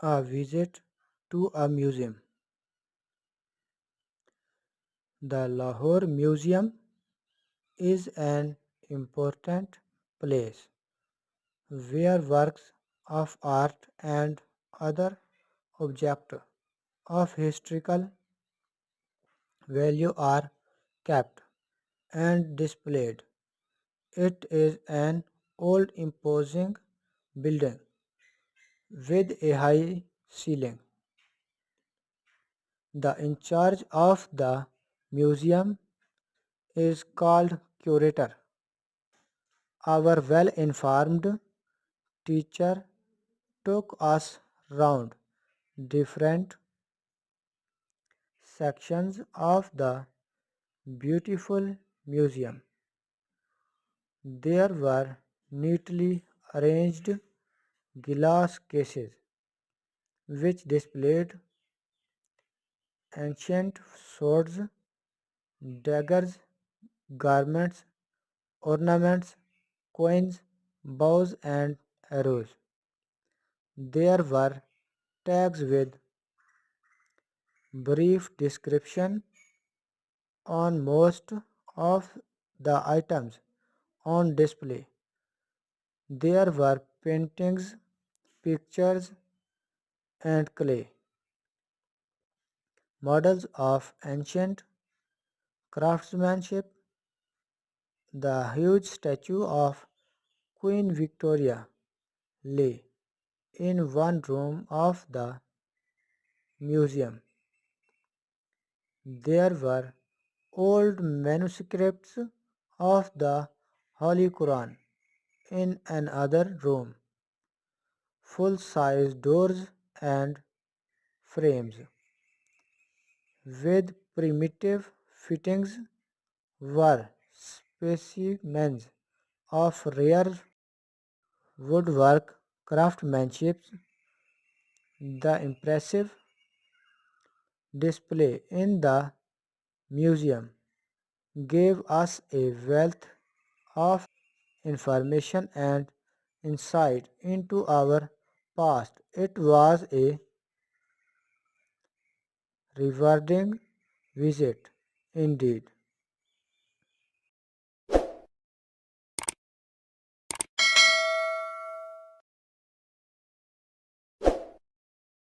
A visit to a museum. The Lahore Museum is an important place where works of art and other objects of historical value are kept and displayed. It is an old imposing building with a high ceiling. The in charge of the museum is called curator. Our well informed teacher took us round different sections of the beautiful museum. There were neatly arranged glass cases which displayed ancient swords, daggers, garments, ornaments, coins, bows, and arrows. There were tags with brief description on most of the items on display. There were paintings, pictures, and clay models of ancient craftsmanship. The huge statue of Queen Victoria lay in one room of the museum. There were old manuscripts of the Holy Quran in another room. Full-size doors and frames with primitive fittings were specimens of rare woodwork craftsmanship. The impressive display in the museum gave us a wealth of information and insight into our past. It was a rewarding visit indeed.